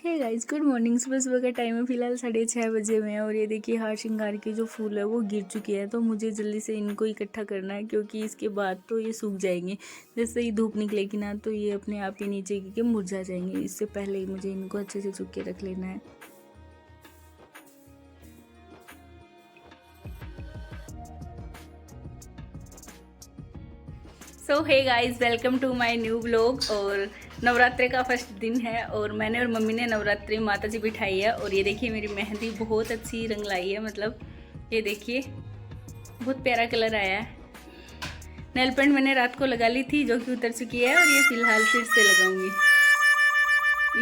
Hey guys, good morning. सुबह सुबह का टाइम है, फिलहाल 6:30 बजे हुए हैं और ये देखिए हार श्रृंगार के जो फूल है वो गिर चुके हैं। तो मुझे जल्दी से इनको इकट्ठा करना है क्योंकि इसके बाद तो ये सूख जाएंगे। जैसे ही धूप निकलेगी ना तो ये अपने आप ही नीचे गिर के मुरझा जाएंगे। इससे पहले ही मुझे इनको अच्छे से चुप के रख लेना है। So hey guys, welcome to my new blog. और नवरात्रि का फर्स्ट दिन है और मैंने और मम्मी ने नवरात्रि माता जी बिठाई है। और ये देखिए मेरी मेहंदी बहुत अच्छी रंग लाई है, मतलब ये देखिए बहुत प्यारा कलर आया है। नेल पेंट मैंने रात को लगा ली थी जो कि उतर चुकी है और ये फिलहाल फिर से लगाऊंगी।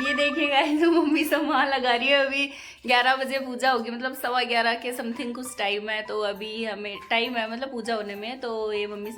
ये देखिए गाइस, मम्मी सामान लगा रही है। अभी 11 बजे पूजा होगी, मतलब 11:15 के समथिंग कुछ टाइम है। तो अभी हमें टाइम है मतलब पूजा होने में, तो ये मम्मी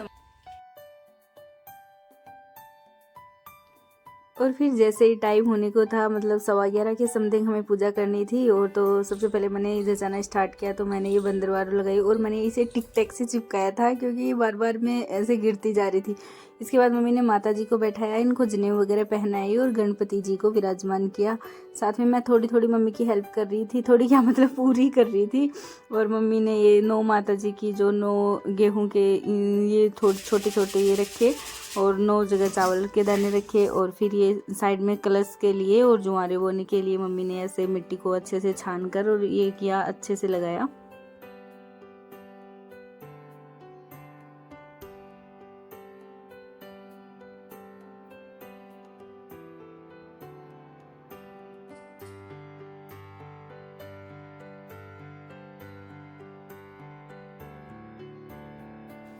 और फिर जैसे ही टाइम होने को था, मतलब 11:15 के समथिंग हमें पूजा करनी थी। और तो सबसे पहले मैंने इधर जाना स्टार्ट किया। तो मैंने ये बंदरवार लगाई और मैंने इसे टिक टैक से चिपकाया था क्योंकि ये बार बार मैं ऐसे गिरती जा रही थी। इसके बाद मम्मी ने माता जी को बैठाया, इनको जनेऊ वगैरह पहनाई और गणपति जी को विराजमान किया। साथ में मैं थोड़ी थोड़ी मम्मी की हेल्प कर रही थी, थोड़ी क्या मतलब पूरी कर रही थी। और मम्मी ने ये 9 माता जी की जो 9 गेहूं के ये थोड़े छोटे छोटे ये रखे और 9 जगह चावल के दाने रखे। और फिर ये साइड में कलश के लिए और जुआरे बोने के लिए मम्मी ने ऐसे मिट्टी को अच्छे से छान कर और ये किया, अच्छे से लगाया।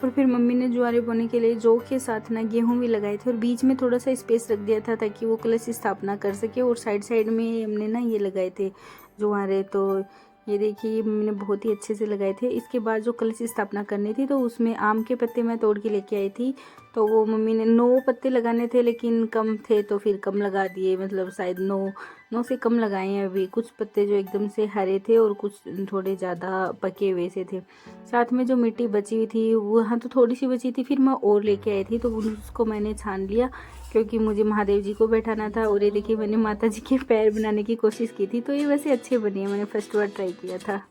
और फिर मम्मी ने ज्वारे बोने के लिए जौ के साथ ना गेहूं भी लगाए थे और बीच में थोड़ा सा स्पेस रख दिया था ताकि वो कलश स्थापना कर सके। और साइड साइड में हमने ना ये लगाए थे ज्वारे। तो ये देखिए मम्मी ने बहुत ही अच्छे से लगाए थे। इसके बाद जो कलश स्थापना करनी थी तो उसमें आम के पत्ते मैं तोड़ के लेके आई थी। तो वो मम्मी ने 9 पत्ते लगाने थे लेकिन कम थे तो फिर कम लगा दिए, मतलब शायद 9 से कम लगाए हैं अभी। कुछ पत्ते जो एकदम से हरे थे और कुछ थोड़े ज़्यादा पके हुए से थे। साथ में जो मिट्टी बची हुई थी वहाँ तो थोड़ी सी बची थी, फिर मैं और लेके आई थी तो उसको मैंने छान लिया क्योंकि मुझे महादेव जी को बैठाना था। और ये देखिए मैंने माता जी के पैर बनाने की कोशिश की थी, तो ये वैसे अच्छे बने, मैंने फर्स्ट बार ट्राई किया था।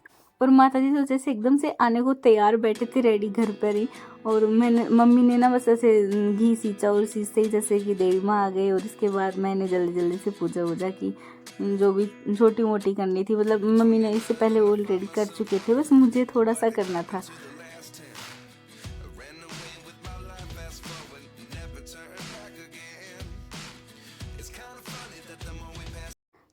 और माता जी तो जैसे एकदम से आने को तैयार बैठे थे रेडी घर पर ही। और मैंने मम्मी ने ना बस ऐसे घी सींचा और सींचते ही जैसे कि देवी माँ आ गई। और इसके बाद मैंने जल्दी जल्दी से पूजा वूजा की, जो भी छोटी मोटी करनी थी। मतलब मम्मी ने इससे पहले ऑलरेडी कर चुके थे, बस मुझे थोड़ा सा करना था।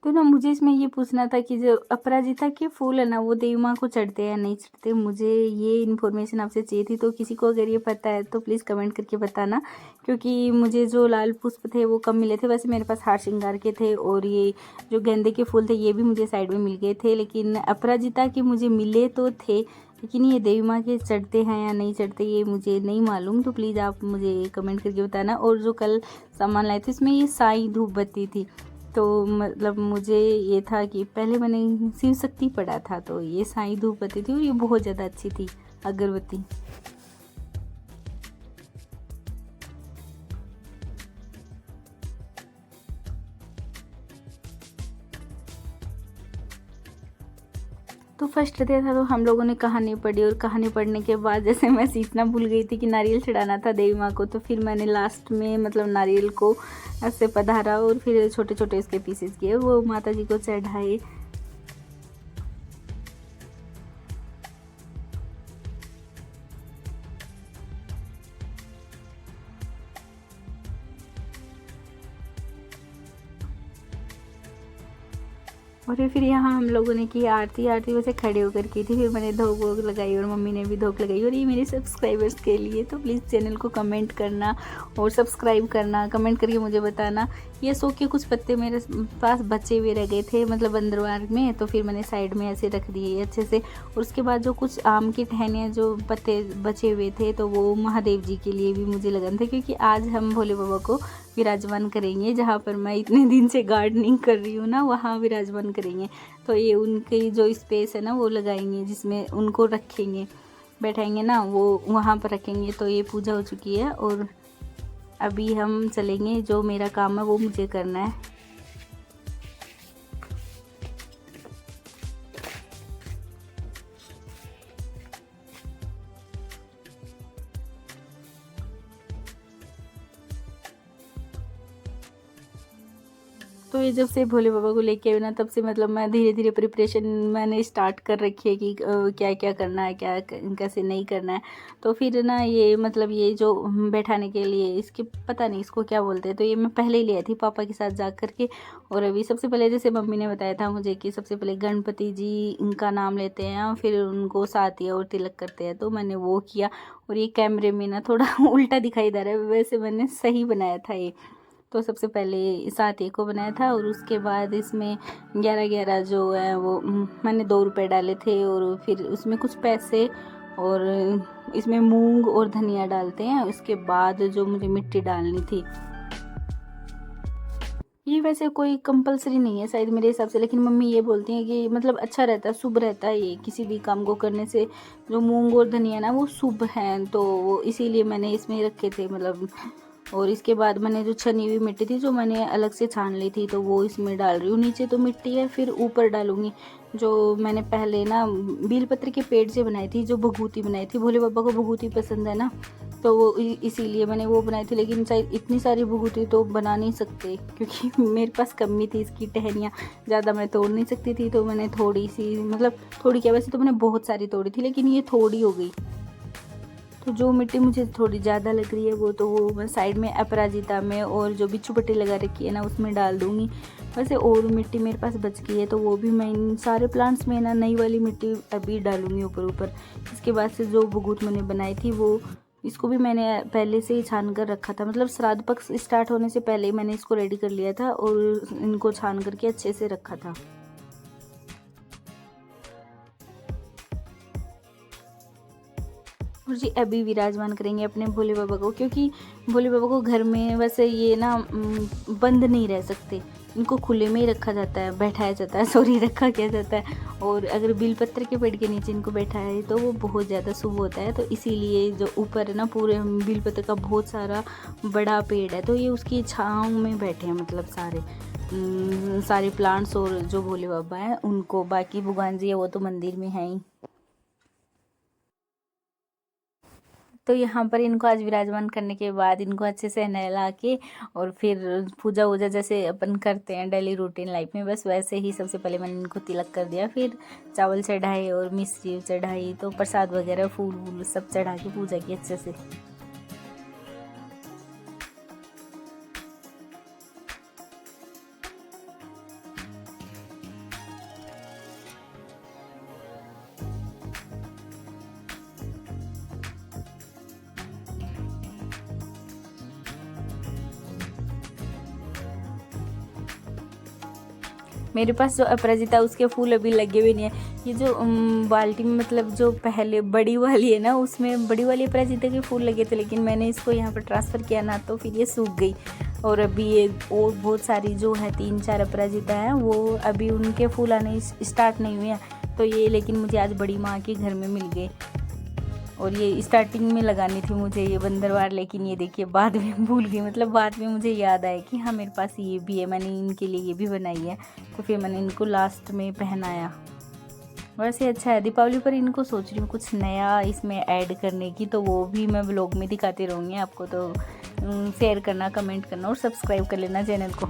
तो ना मुझे इसमें ये पूछना था कि जो अपराजिता के फूल है ना वो देवी माँ को चढ़ते हैं या नहीं चढ़ते। मुझे ये इन्फॉर्मेशन आपसे चाहिए थी, तो किसी को अगर ये पता है तो प्लीज़ कमेंट करके बताना। क्योंकि मुझे जो लाल पुष्प थे वो कम मिले थे, वैसे मेरे पास हार श्रृंगार के थे और ये जो गेंदे के फूल थे ये भी मुझे साइड में मिल गए थे। लेकिन अपराजिता के मुझे मिले तो थे, लेकिन ये देवी माँ के चढ़ते हैं या नहीं चढ़ते ये मुझे नहीं मालूम। तो प्लीज़ आप मुझे कमेंट करके बताना। और जो कल सामान लाए थे इसमें ये साईं धूप बत्ती थी। तो मतलब मुझे ये था कि पहले मैंने शिव शक्ति पढ़ा था तो ये साईं धूप बत्ती थी और ये बहुत ज़्यादा अच्छी थी अगरबत्ती। तो फर्स्ट डे था तो हम लोगों ने कहानी पढ़ी और कहानी पढ़ने के बाद जैसे मैं सीखना भूल गई थी कि नारियल चढ़ाना था देवी माँ को। तो फिर मैंने लास्ट में मतलब नारियल को ऐसे पधारा और फिर छोटे छोटे इसके पीसेस किए, वो माता जी को चढ़ाए। और फिर यहाँ हम लोगों ने की आरती। आरती वैसे खड़े होकर की थी, फिर मैंने धूप वूप लगाई और मम्मी ने भी धूप लगाई। और ये मेरे सब्सक्राइबर्स के लिए, तो प्लीज़ चैनल को कमेंट करना और सब्सक्राइब करना, कमेंट करके मुझे बताना। ये सो के कुछ पत्ते मेरे पास बचे हुए रह गए थे मतलब बंदरवार में, तो फिर मैंने साइड में ऐसे रख दिए अच्छे से। और उसके बाद जो कुछ आम की टहनियाँ जो पत्ते बचे हुए थे तो वो महादेव जी के लिए भी मुझे लगन था, क्योंकि आज हम भोले बाबा को विराजमान करेंगे। जहाँ पर मैं इतने दिन से गार्डनिंग कर रही हूँ ना वहाँ विराजमान करेंगे। तो ये उनकी जो स्पेस है ना वो लगाएंगे जिसमें उनको रखेंगे, बैठाएंगे ना वो वहाँ पर रखेंगे। तो ये पूजा हो चुकी है और अभी हम चलेंगे, जो मेरा काम है वो मुझे करना है। तो ये जब से भोले बाबा को लेके आए ना, तब से मतलब मैं धीरे धीरे प्रिपरेशन मैंने स्टार्ट कर रखी है कि क्या क्या करना है, क्या कैसे नहीं करना है। तो फिर ना ये मतलब ये जो बैठाने के लिए इसके पता नहीं इसको क्या बोलते हैं, तो ये मैं पहले ही ले आई थी पापा के साथ जा कर के। और अभी सबसे पहले जैसे मम्मी ने बताया था मुझे कि सबसे पहले गणपति जी इनका नाम लेते हैं, फिर उनको साथिया और तिलक करते हैं, तो मैंने वो किया। और ये कैमरे में ना थोड़ा उल्टा दिखाई दे रहा है, वैसे मैंने सही बनाया था ये। तो सबसे पहले साथी को बनाया था, और उसके बाद इसमें 11-11 जो है वो मैंने 2 रुपये डाले थे, और फिर उसमें कुछ पैसे, और इसमें मूंग और धनिया डालते हैं। उसके बाद जो मुझे मिट्टी डालनी थी, ये वैसे कोई कंपलसरी नहीं है शायद मेरे हिसाब से, लेकिन मम्मी ये बोलती हैं कि मतलब अच्छा रहता है, शुभ रहता है ये किसी भी काम को करने से। जो मूंग और धनिया ना वो शुभ हैं, तो वो इसीलिए मैंने इसमें रखे थे मतलब। और इसके बाद मैंने जो छनी हुई मिट्टी थी जो मैंने अलग से छान ली थी, तो वो इसमें डाल रही हूँ। नीचे तो मिट्टी है, फिर ऊपर डालूंगी जो मैंने पहले ना बेलपत्र के पेड़ से बनाई थी, जो भभूति बनाई थी। भोले बाबा को भभूति पसंद है ना, तो वो इसीलिए मैंने वो बनाई थी। लेकिन शायद इतनी सारी भभूति तो बना नहीं सकते, क्योंकि मेरे पास कमी थी इसकी टहनियाँ, ज़्यादा मैं तोड़ नहीं सकती थी। तो मैंने थोड़ी सी, मतलब थोड़ी क्या, वैसे तो मैंने बहुत सारी तोड़ी थी, लेकिन ये थोड़ी हो गई। तो जो मिट्टी मुझे थोड़ी ज़्यादा लग रही है वो मैं साइड में अपराजिता में और जो बिच्छू पट्टी लगा रखी है ना उसमें डाल दूँगी। वैसे और मिट्टी मेरे पास बच गई है, तो वो भी मैं इन सारे प्लांट्स में ना नई वाली मिट्टी अभी डालूँगी ऊपर। इसके बाद से जो बगूत मैंने बनाई थी वो, इसको भी मैंने पहले से ही छान कर रखा था, मतलब श्राद्ध पक्ष स्टार्ट होने से पहले ही मैंने इसको रेडी कर लिया था और इनको छान करके अच्छे से रखा था। और जी अभी विराजमान करेंगे अपने भोले बाबा को, क्योंकि भोले बाबा को घर में वैसे ये ना बंद नहीं रह सकते, इनको खुले में ही रखा जाता है, बैठाया जाता है, सॉरी रखा किया जाता है। और अगर बेलपत्र के पेड़ के नीचे इनको बैठाया है तो वो बहुत ज़्यादा शुभ होता है। तो इसीलिए जो ऊपर है ना पूरे बेलपत्र का बहुत सारा बड़ा पेड़ है, तो ये उसकी छाँव में बैठे हैं, मतलब सारे प्लांट्स और जो भोले बाबा हैं उनको। बाकी भगवान जी है वो तो मंदिर में है ही। तो यहाँ पर इनको आज विराजमान करने के बाद इनको अच्छे से नहला के और फिर पूजा वूजा जैसे अपन करते हैं डेली रूटीन लाइफ में, बस वैसे ही सबसे पहले मैंने इनको तिलक कर दिया, फिर चावल चढ़ाए और मिश्री चढ़ाई, तो प्रसाद वगैरह फूल वूल सब चढ़ा के पूजा की अच्छे से। मेरे पास जो अपराजिता उसके फूल अभी लगे हुए नहीं है। ये जो बाल्टी में, मतलब जो पहले बड़ी वाली है ना उसमें बड़ी वाली अपराजिता के फूल लगे थे, लेकिन मैंने इसको यहाँ पर ट्रांसफ़र किया ना तो फिर ये सूख गई। और अभी ये और बहुत सारी जो है 3-4 अपराजिता हैं वो अभी उनके फूल आने स्टार्ट नहीं हुए हैं, तो ये लेकिन मुझे आज बड़ी माँ के घर में मिल गए। और ये स्टार्टिंग में लगानी थी मुझे ये बंदरवार, लेकिन ये देखिए बाद में भूल गई, मतलब बाद में मुझे याद आया कि हाँ मेरे पास ये भी है, मैंने इनके लिए ये भी बनाई है, तो फिर मैंने इनको लास्ट में पहनाया। वैसे अच्छा है, दीपावली पर इनको सोच रही हूँ कुछ नया इसमें ऐड करने की, तो वो भी मैं ब्लॉग में दिखाती रहूँगी आपको। तो शेयर करना, कमेंट करना और सब्सक्राइब कर लेना चैनल को।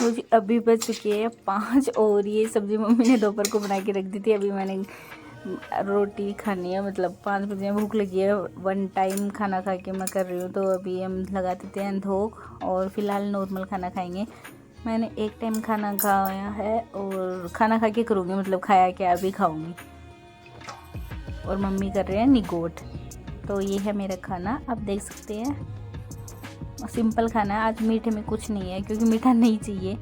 लो जी, अभी बज चुके हैं 5 और ये सब्ज़ी मम्मी ने दोपहर को बना के रख दी थी। अभी मैंने रोटी खानी है, मतलब 5 बजे भूख लगी है। 1 टाइम खाना खा के मैं कर रही हूँ। तो अभी हम लगा देते हैं धोख और फिलहाल नॉर्मल खाना खाएंगे। मैंने 1 टाइम खाना खाया है और खाना खा के करूँगी, मतलब खाया क्या अभी खाऊँगी। और मम्मी कर रहे हैं निगोट। तो ये है मेरा खाना, आप देख सकते हैं सिंपल खाना है। आज मीठे में कुछ नहीं है क्योंकि मीठा नहीं चाहिए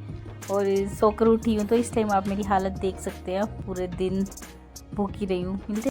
और सोकर उठी हूँ तो इस टाइम आप मेरी हालत देख सकते हैं। पूरे दिन भूखी रही हूँ। मिलते